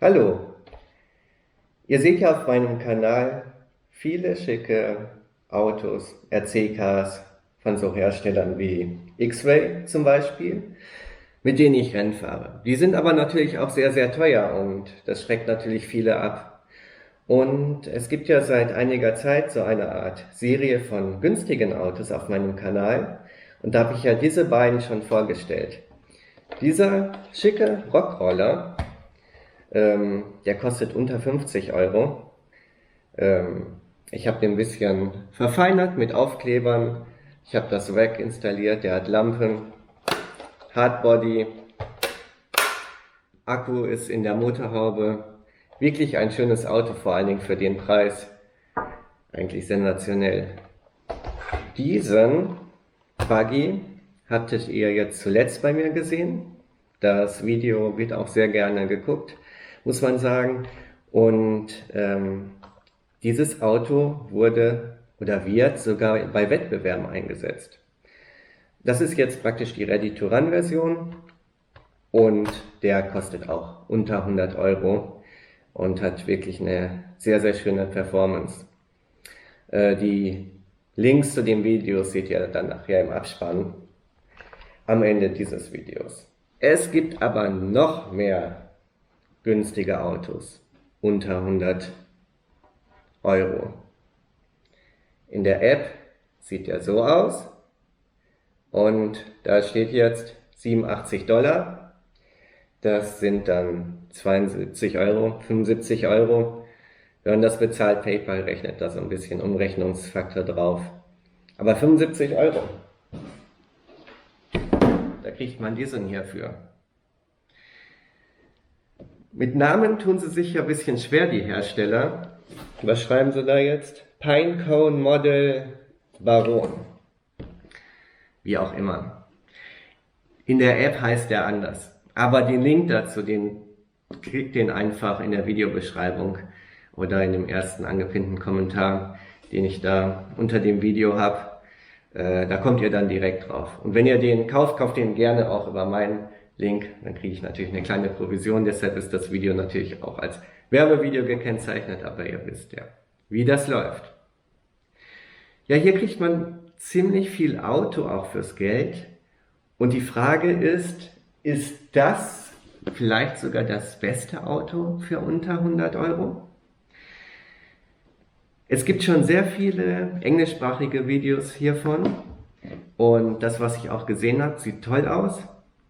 Hallo, ihr seht ja auf meinem Kanal viele schicke Autos, RC-Cars von so Herstellern wie X-Ray zum Beispiel, mit denen ich Rennen fahre. Die sind aber natürlich auch sehr, sehr teuer und das schreckt natürlich viele ab. Und es gibt ja seit einiger Zeit so eine Art Serie von günstigen Autos auf meinem Kanal und da habe ich ja diese beiden schon vorgestellt. Dieser schicke Rockroller, der kostet unter 50 Euro. Ich habe den ein bisschen verfeinert mit Aufklebern. Ich habe das Rack installiert, der hat Lampen, Hardbody, Akku ist in der Motorhaube. Wirklich ein schönes Auto, vor allen Dingen für den Preis. Eigentlich sensationell. Diesen Buggy hattet ihr jetzt zuletzt bei mir gesehen. Das Video wird auch sehr gerne geguckt, muss man sagen. Und dieses Auto wurde oder wird sogar bei Wettbewerben eingesetzt. Das ist jetzt praktisch die Ready-to-Run-Version und der kostet auch unter 100 Euro und hat wirklich eine sehr, sehr schöne Performance. Die Links zu den Videos seht ihr dann nachher im Abspann am Ende dieses Videos. Es gibt aber noch mehr günstige Autos unter 100 Euro. In der App sieht er so aus und da steht jetzt 87 Dollar. Das sind dann 72 Euro, 75 Euro. Wenn man das bezahlt, PayPal rechnet da so ein bisschen Umrechnungsfaktor drauf. Aber 75 Euro. Da kriegt man diesen hier für. Mit Namen tun sie sich ja ein bisschen schwer, die Hersteller. Was schreiben sie da jetzt? Pinecone Model Baron. Wie auch immer. In der App heißt der anders. Aber den Link dazu, den klickt den einfach in der Videobeschreibung oder in dem ersten angepinnten Kommentar, den ich da unter dem Video habe. Da kommt ihr dann direkt drauf. Und wenn ihr den kauft, kauft den gerne auch über meinen Link. Dann kriege ich natürlich eine kleine Provision. Deshalb ist das Video natürlich auch als Werbevideo gekennzeichnet. Aber ihr wisst ja, wie das läuft. Ja, hier kriegt man ziemlich viel Auto auch fürs Geld. Und die Frage ist das vielleicht sogar das beste Auto für unter 100 Euro? Es gibt schon sehr viele englischsprachige Videos hiervon und das, was ich auch gesehen habe, sieht toll aus,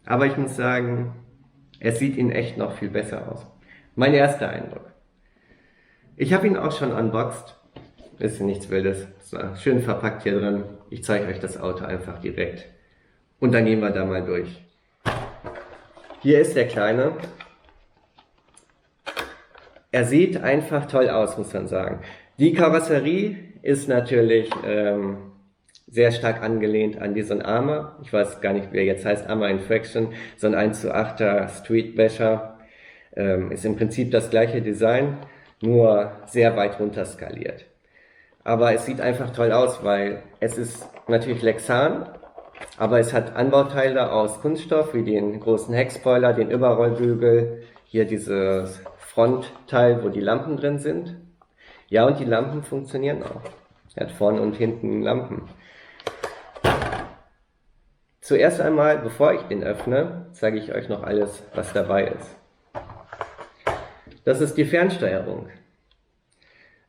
aber ich muss sagen, es sieht in echt noch viel besser aus. Mein erster Eindruck. Ich habe ihn auch schon unboxed, ist nichts Wildes, ist schön verpackt hier drin. Ich zeige euch das Auto einfach direkt und dann gehen wir da mal durch. Hier ist der Kleine. Er sieht einfach toll aus, muss man sagen. Die Karosserie ist natürlich sehr stark angelehnt an diesen Arma. Ich weiß gar nicht, wie er jetzt heißt, Arma Infraction, so ein 1:8er Street Basher. Ist im Prinzip das gleiche Design, nur sehr weit runter skaliert. Aber es sieht einfach toll aus, weil es ist natürlich Lexan, aber es hat Anbauteile aus Kunststoff, wie den großen Heckspoiler, den Überrollbügel, hier dieses Frontteil, wo die Lampen drin sind. Ja, und die Lampen funktionieren auch. Er hat vorne und hinten Lampen. Zuerst einmal, bevor ich den öffne, zeige ich euch noch alles, was dabei ist. Das ist die Fernsteuerung.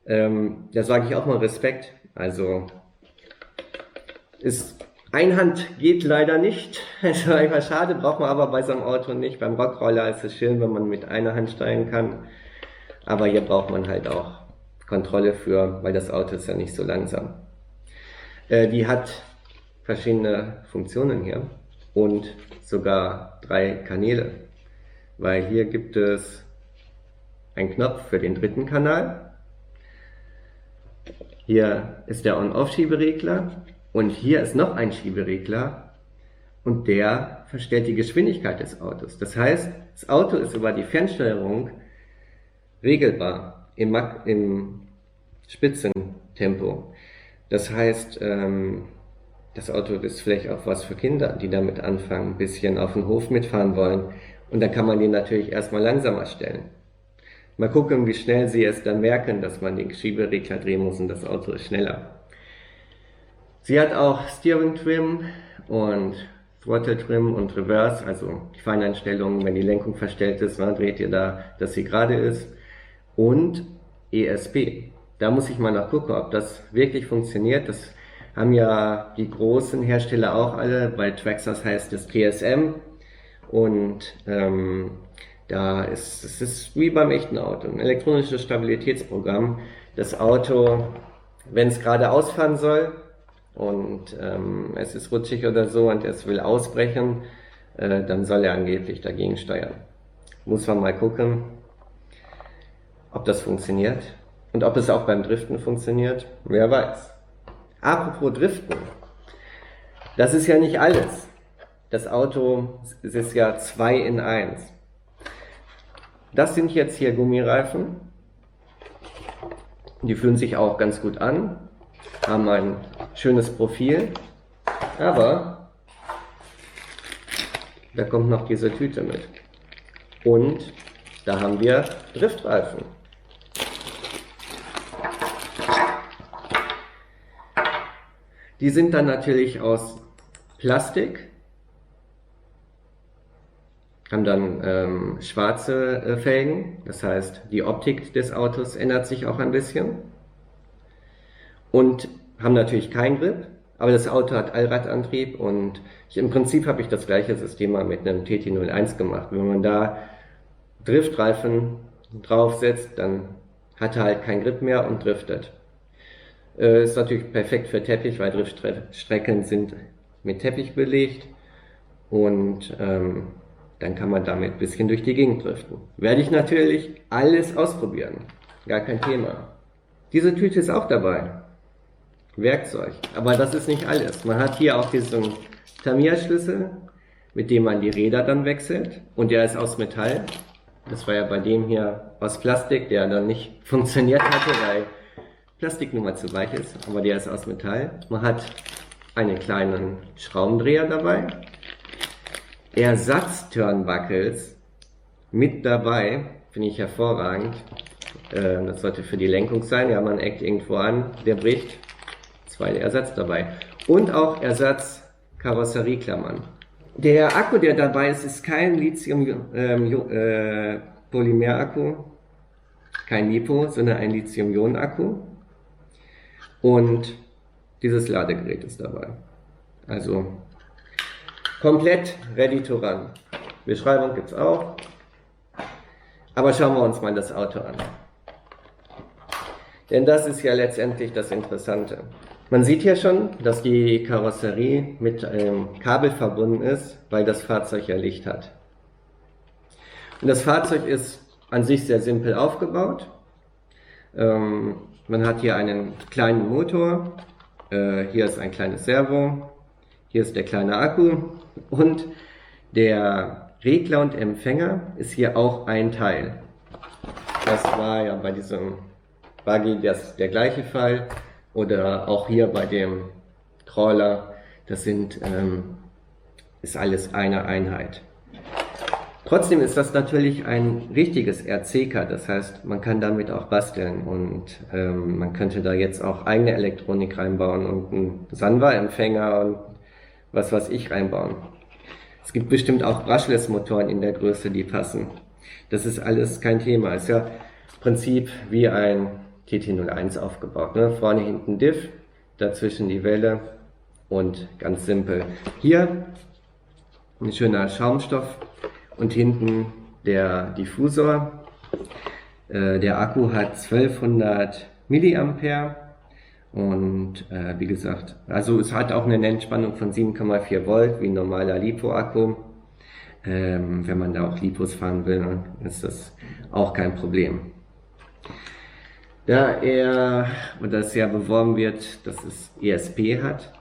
Da sage ich auch mal Respekt. Also, Einhand geht leider nicht. Das ist einfach schade, braucht man aber bei so einem Auto nicht. Beim Rockroller ist es schön, wenn man mit einer Hand steuern kann. Aber hier braucht man halt auch Kontrolle für, weil das Auto ist ja nicht so langsam. Die hat verschiedene Funktionen hier und sogar 3 Kanäle, weil hier gibt es einen Knopf für den dritten Kanal. Hier ist der On-Off-Schieberegler und hier ist noch ein Schieberegler und der verstellt die Geschwindigkeit des Autos. Das heißt, das Auto ist über die Fernsteuerung regelbar im Spitzentempo. Das heißt, das Auto ist vielleicht auch was für Kinder, die damit anfangen, ein bisschen auf den Hof mitfahren wollen. Und dann kann man den natürlich erstmal langsamer stellen. Mal gucken, wie schnell sie es dann merken, dass man den Schieberegler drehen muss und das Auto ist schneller. Sie hat auch Steering Trim und Throttle Trim und Reverse, also die Feineinstellungen, wenn die Lenkung verstellt ist, dreht ihr da, dass sie gerade ist. Und ESP. Da muss ich mal nachgucken, ob das wirklich funktioniert. Das haben ja die großen Hersteller auch alle. Bei Traxxas heißt es TSM. Und es ist wie beim echten Auto, ein elektronisches Stabilitätsprogramm. Das Auto, wenn es gerade ausfahren soll und es ist rutschig oder so und es will ausbrechen, dann soll er angeblich dagegen steuern. Muss man mal gucken, ob das funktioniert und ob es auch beim Driften funktioniert, wer weiß. Apropos Driften, das ist ja nicht alles. Das Auto ist ja 2 in 1. Das sind jetzt hier Gummireifen. Die fühlen sich auch ganz gut an, haben ein schönes Profil, aber da kommt noch diese Tüte mit. Und da haben wir Driftreifen. Die sind dann natürlich aus Plastik, haben dann schwarze Felgen, das heißt, die Optik des Autos ändert sich auch ein bisschen und haben natürlich keinen Grip, aber das Auto hat Allradantrieb und im Prinzip habe ich das gleiche System mal mit einem TT01 gemacht. Wenn man da Driftreifen draufsetzt, dann hat er halt keinen Grip mehr und driftet. Ist natürlich perfekt für Teppich, weil Driftstrecken sind mit Teppich belegt und dann kann man damit ein bisschen durch die Gegend driften. Werde ich natürlich alles ausprobieren, gar kein Thema. Diese Tüte ist auch dabei, Werkzeug, aber das ist nicht alles. Man hat hier auch diesen Tamiya-Schlüssel, mit dem man die Räder dann wechselt und der ist aus Metall. Das war ja bei dem hier aus Plastik, der dann nicht funktioniert hatte, weil Plastik nun mal zu weich ist, aber der ist aus Metall. Man hat einen kleinen Schraubendreher dabei, Ersatz-Turnbuckles mit dabei, finde ich hervorragend. Das sollte für die Lenkung sein, ja, man eckt irgendwo an, der bricht, 2 Ersatz dabei. Und auch Ersatz-Karosserieklammern. Der Akku, der dabei ist, ist kein Lithium-Polymer-Akku, kein LiPo, sondern ein Lithium-Ionen-Akku. Und dieses Ladegerät ist dabei. Also komplett ready to run. Beschreibung gibt es auch. Aber schauen wir uns mal das Auto an. Denn das ist ja letztendlich das Interessante. Man sieht hier schon, dass die Karosserie mit einem Kabel verbunden ist, weil das Fahrzeug ja Licht hat. Und das Fahrzeug ist an sich sehr simpel aufgebaut. Man hat hier einen kleinen Motor, hier ist ein kleines Servo, hier ist der kleine Akku und der Regler und Empfänger ist hier auch ein Teil. Das war ja bei diesem Buggy der gleiche Fall oder auch hier bei dem Crawler, das ist alles eine Einheit. Trotzdem ist das natürlich ein richtiges RC-Car, das heißt, man kann damit auch basteln und man könnte da jetzt auch eigene Elektronik reinbauen und einen Sanwa-Empfänger und was weiß ich reinbauen. Es gibt bestimmt auch Brushless-Motoren in der Größe, die passen. Das ist alles kein Thema. Ist ja im Prinzip wie ein TT01 aufgebaut. Ne? Vorne hinten Diff, dazwischen die Welle und ganz simpel. Hier ein schöner Schaumstoff. Und hinten der Diffusor. Der Akku hat 1200 Milliampere und wie gesagt, also es hat auch eine Nennspannung von 7,4 Volt wie ein normaler LiPo-Akku. Wenn man da auch LiPos fahren will, ist das auch kein Problem. Da das ja beworben wird, dass es ESP hat,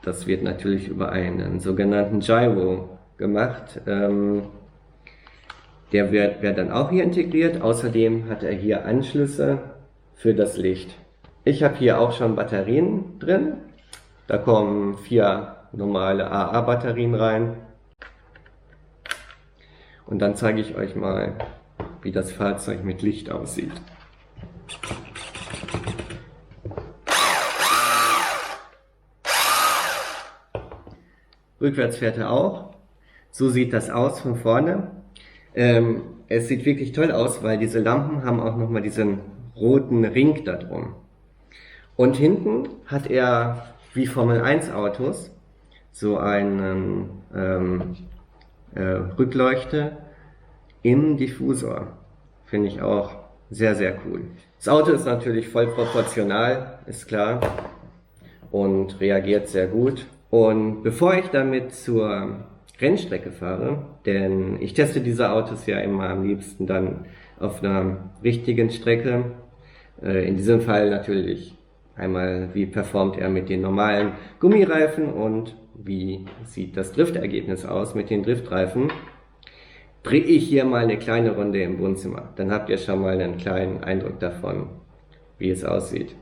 das wird natürlich über einen sogenannten Gyro gemacht. Der wird dann auch hier integriert. Außerdem hat er hier Anschlüsse für das Licht. Ich habe hier auch schon Batterien drin. Da kommen 4 normale AA-Batterien rein. Und dann zeige ich euch mal, wie das Fahrzeug mit Licht aussieht. Rückwärts fährt er auch. So sieht das aus von vorne. Es sieht wirklich toll aus, weil diese Lampen haben auch nochmal diesen roten Ring da drum. Und hinten hat er, wie Formel 1 Autos, so einen Rückleuchte im Diffusor. Finde ich auch sehr, sehr cool. Das Auto ist natürlich voll proportional, ist klar, und reagiert sehr gut. Und bevor ich damit zur Rennstrecke fahre, denn ich teste diese Autos ja immer am liebsten dann auf einer richtigen Strecke. In diesem Fall natürlich einmal, wie performt er mit den normalen Gummireifen und wie sieht das Driftergebnis aus mit den Driftreifen. Drehe ich hier mal eine kleine Runde im Wohnzimmer. Dann habt ihr schon mal einen kleinen Eindruck davon, wie es aussieht.